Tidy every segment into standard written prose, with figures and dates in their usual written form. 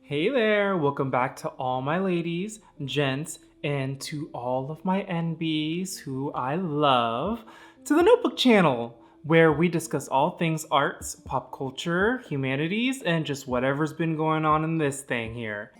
Hey there, welcome back to all my ladies, gents, and to all of my NBs who I love, to the Notebook channel, where we discuss all things arts, pop culture, humanities, and just whatever's been going on in this thing here.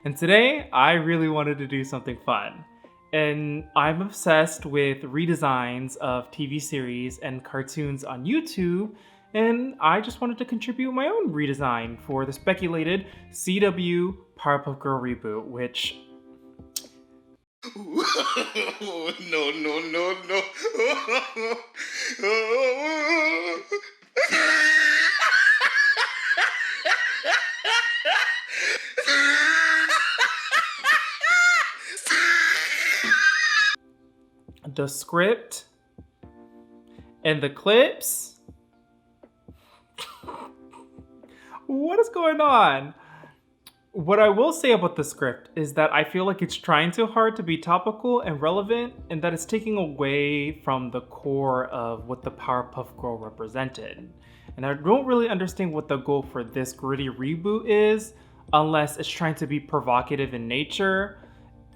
And today, I really wanted to do something fun. And I'm obsessed with redesigns of TV series and cartoons on YouTube, and I just wanted to contribute my own redesign for the speculated CW Powerpuff Girl reboot, which No, no, no, no. the script and the clips. What is going on? What I will say about the script is that I feel like it's trying too hard to be topical and relevant, and that it's taking away from the core of what the Powerpuff Girl represented. And I don't really understand what the goal for this gritty reboot is, unless it's trying to be provocative in nature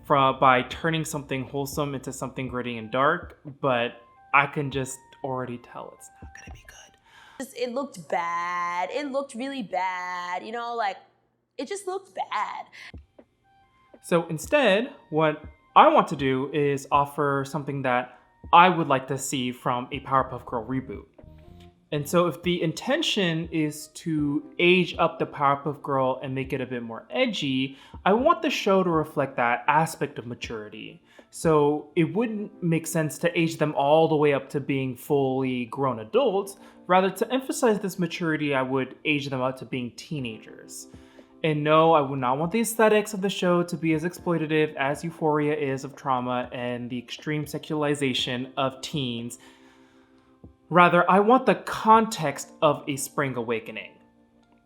by turning something wholesome into something gritty and dark, but I can just already tell it's not gonna be good. It looked bad. It looked really bad. It just looked bad. So instead, what I want to do is offer something that I would like to see from a Powerpuff Girl reboot. And so if the intention is to age up the Powerpuff Girl and make it a bit more edgy, I want the show to reflect that aspect of maturity. So it wouldn't make sense to age them all the way up to being fully grown adults. Rather, to emphasize this maturity, I would age them up to being teenagers. And no, I would not want the aesthetics of the show to be as exploitative as Euphoria is of trauma and the extreme sexualization of teens. Rather, I want the context of a spring awakening.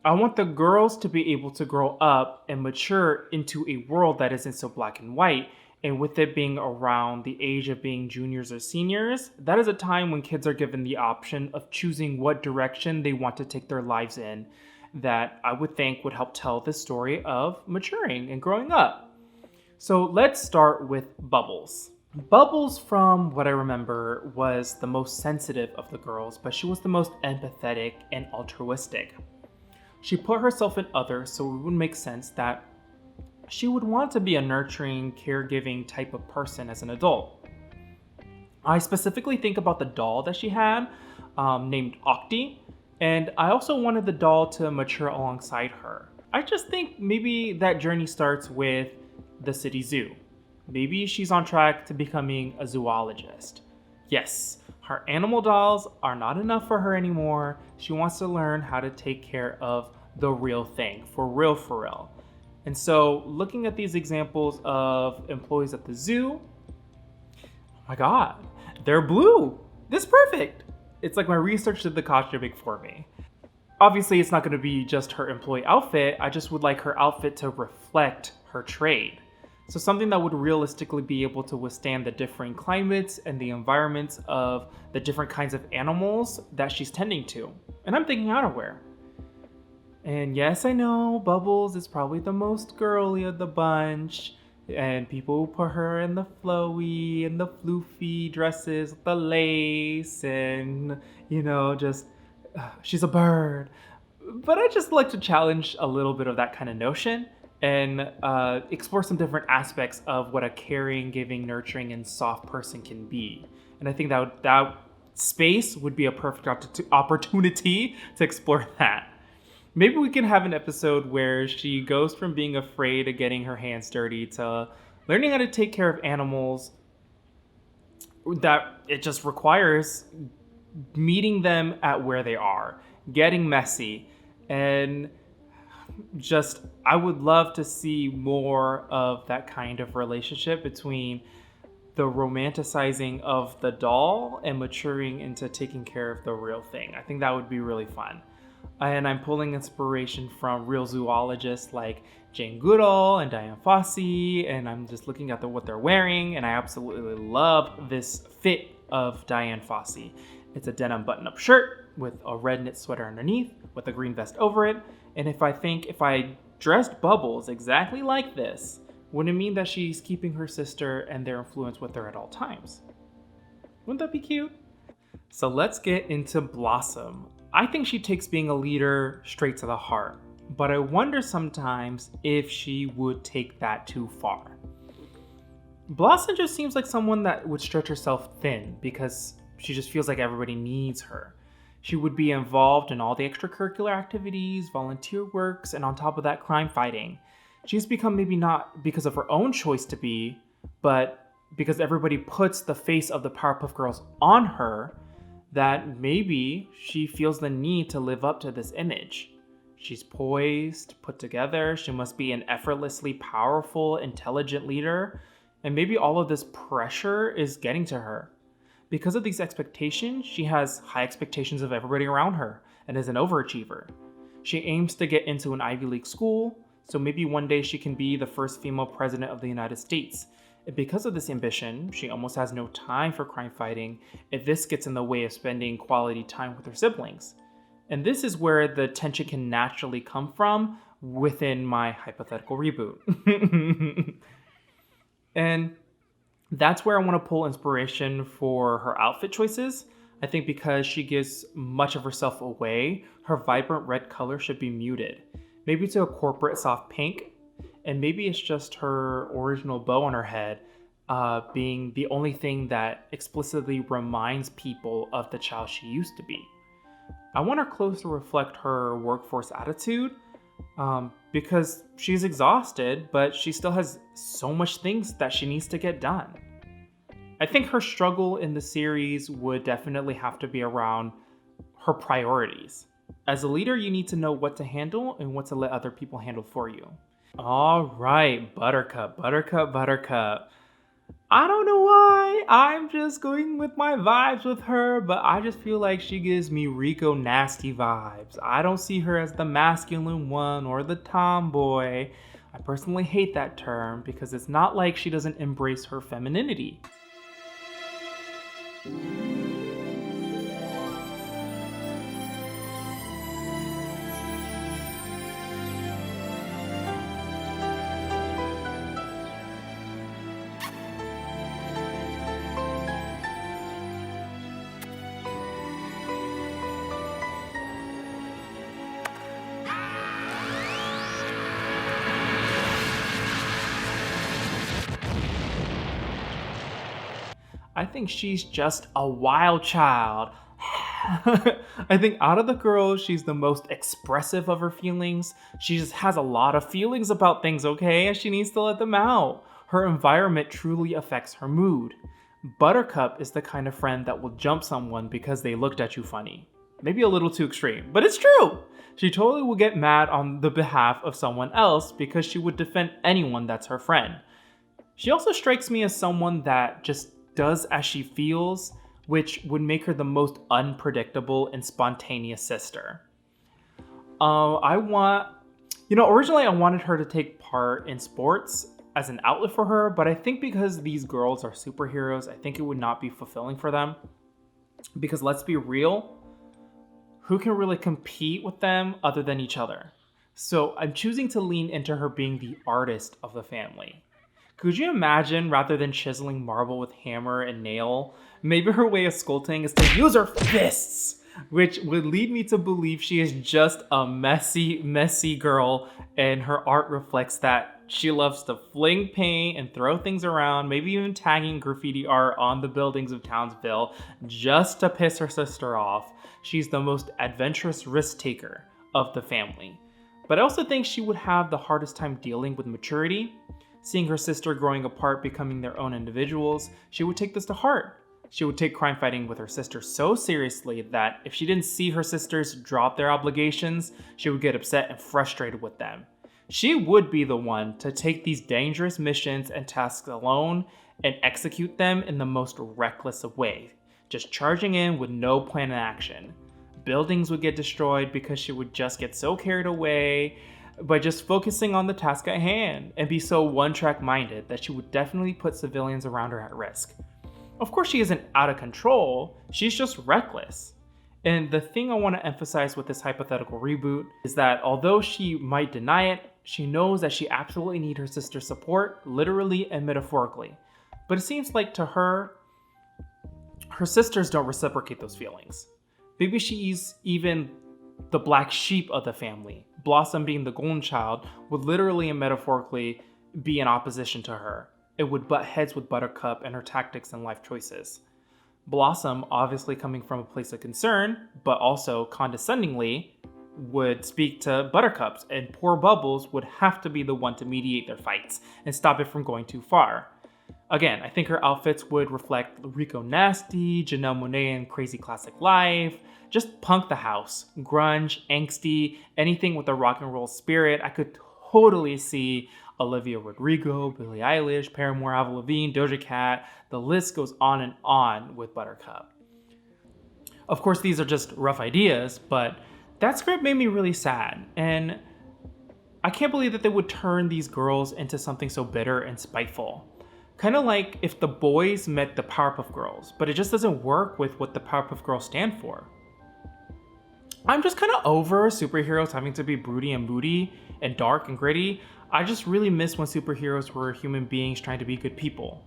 I want the girls to be able to grow up and mature into a world that isn't so black and white, and with it being around the age of being juniors or seniors, that is a time when kids are given the option of choosing what direction they want to take their lives in, that I would think would help tell the story of maturing and growing up. So let's start with Bubbles. Bubbles, from what I remember, was the most sensitive of the girls, but she was the most empathetic and altruistic. She put herself in others, so it would make sense that she would want to be a nurturing, caregiving type of person as an adult. I specifically think about the doll that she had, named Octi, and I also wanted the doll to mature alongside her. I just think maybe that journey starts with the city zoo. Maybe she's on track to becoming a zoologist. Yes, her animal dolls are not enough for her anymore. She wants to learn how to take care of the real thing, for real, for real. And so, looking at these examples of employees at the zoo, oh my god, they're blue. This is perfect. It's like my research did the costuming for me. Obviously, it's not going to be just her employee outfit. I just would like her outfit to reflect her trade. So something that would realistically be able to withstand the differing climates and the environments of the different kinds of animals that she's tending to. And I'm thinking outerwear. And yes, I know Bubbles is probably the most girly of the bunch. And people put her in the flowy and the floofy dresses with the lace and, she's a bird. But I just like to challenge a little bit of that kind of notion and explore some different aspects of what a caring, giving, nurturing, and soft person can be. And I think that space would be a perfect opportunity to explore that. Maybe we can have an episode where she goes from being afraid of getting her hands dirty to learning how to take care of animals, that it just requires meeting them at where they are, getting messy, and I would love to see more of that kind of relationship between the romanticizing of the doll and maturing into taking care of the real thing. I think that would be really fun. And I'm pulling inspiration from real zoologists like Jane Goodall and Diane Fossey, and I'm just looking at what they're wearing, and I absolutely love this fit of Diane Fossey. It's a denim button-up shirt with a red knit sweater underneath with a green vest over it, and if I dressed Bubbles exactly like this, would it mean that she's keeping her sister and their influence with her at all times? Wouldn't that be cute? So let's get into Blossom. I think she takes being a leader straight to the heart, but I wonder sometimes if she would take that too far. Blossom just seems like someone that would stretch herself thin because she just feels like everybody needs her. She would be involved in all the extracurricular activities, volunteer works, and on top of that, crime fighting. She's become maybe not because of her own choice to be, but because everybody puts the face of the Powerpuff Girls on her, that maybe she feels the need to live up to this image. She's poised, put together, she must be an effortlessly powerful, intelligent leader, and maybe all of this pressure is getting to her. Because of these expectations, she has high expectations of everybody around her and is an overachiever. She aims to get into an Ivy League school, so maybe one day she can be the first female president of the United States. And because of this ambition, she almost has no time for crime fighting, and this gets in the way of spending quality time with her siblings. And this is where the tension can naturally come from within my hypothetical reboot. And that's where I want to pull inspiration for her outfit choices. I think because she gives much of herself away, her vibrant red color should be muted. Maybe to a corporate soft pink, and maybe it's just her original bow on her head being the only thing that explicitly reminds people of the child she used to be. I want her clothes to reflect her workforce attitude because she's exhausted, but she still has so much things that she needs to get done. I think her struggle in the series would definitely have to be around her priorities. As a leader, you need to know what to handle and what to let other people handle for you. All right, Buttercup. I don't know why, I'm just going with my vibes with her, but I just feel like she gives me Rico Nasty vibes. I don't see her as the masculine one or the tomboy. I personally hate that term because it's not like she doesn't embrace her femininity. I think she's just a wild child. I think out of the girls, she's the most expressive of her feelings. She just has a lot of feelings about things, okay? And she needs to let them out. Her environment truly affects her mood. Buttercup is the kind of friend that will jump someone because they looked at you funny. Maybe a little too extreme, but it's true. She totally will get mad on the behalf of someone else because she would defend anyone that's her friend. She also strikes me as someone that just does as she feels, which would make her the most unpredictable and spontaneous sister. Originally I wanted her to take part in sports as an outlet for her, but I think because these girls are superheroes, I think it would not be fulfilling for them. Because let's be real, who can really compete with them other than each other? So I'm choosing to lean into her being the artist of the family. Could you imagine, rather than chiseling marble with hammer and nail, maybe her way of sculpting is to use her fists, which would lead me to believe she is just a messy girl, and her art reflects that. She loves to fling paint and throw things around, maybe even tagging graffiti art on the buildings of Townsville just to piss her sister off. She's the most adventurous risk taker of the family. But I also think she would have the hardest time dealing with maturity. Seeing her sister growing apart, becoming their own individuals, she would take this to heart. She would take crime fighting with her sister so seriously that if she didn't see her sisters drop their obligations, she would get upset and frustrated with them. She would be the one to take these dangerous missions and tasks alone and execute them in the most reckless of ways, just charging in with no plan of action. Buildings would get destroyed because she would just get so carried away by just focusing on the task at hand and be so one-track minded that she would definitely put civilians around her at risk. Of course, she isn't out of control, she's just reckless. And the thing I want to emphasize with this hypothetical reboot is that although she might deny it, she knows that she absolutely needs her sister's support, literally and metaphorically. But it seems like to her, her sisters don't reciprocate those feelings. Maybe she's even the black sheep of the family. Blossom, being the golden child, would literally and metaphorically be in opposition to her. It would butt heads with Buttercup and her tactics and life choices. Blossom, obviously coming from a place of concern, but also condescendingly, would speak to Buttercups, and poor Bubbles would have to be the one to mediate their fights and stop it from going too far. Again, I think her outfits would reflect Rico Nasty, Janelle Monáe in Crazy Classic Life, just punk the house, grunge, angsty, anything with a rock and roll spirit. I could totally see Olivia Rodrigo, Billie Eilish, Paramore, Avril Lavigne, Doja Cat. The list goes on with Buttercup. Of course, these are just rough ideas, but that script made me really sad, and I can't believe that they would turn these girls into something so bitter and spiteful. Kind of like if the boys met the Powerpuff Girls, but it just doesn't work with what the Powerpuff Girls stand for. I'm just kind of over superheroes having to be broody and moody and dark and gritty. I just really miss when superheroes were human beings trying to be good people.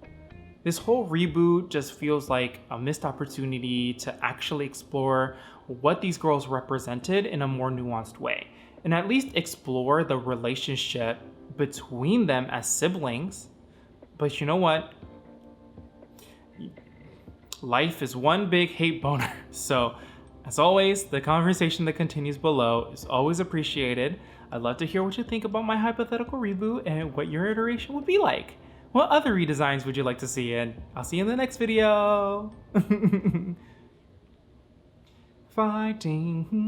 This whole reboot just feels like a missed opportunity to actually explore what these girls represented in a more nuanced way, and at least explore the relationship between them as siblings. But you know what? Life is one big hate boner. So, as always, the conversation that continues below is always appreciated. I'd love to hear what you think about my hypothetical reboot and what your iteration would be like. What other redesigns would you like to see in? I'll see you in the next video. Fighting.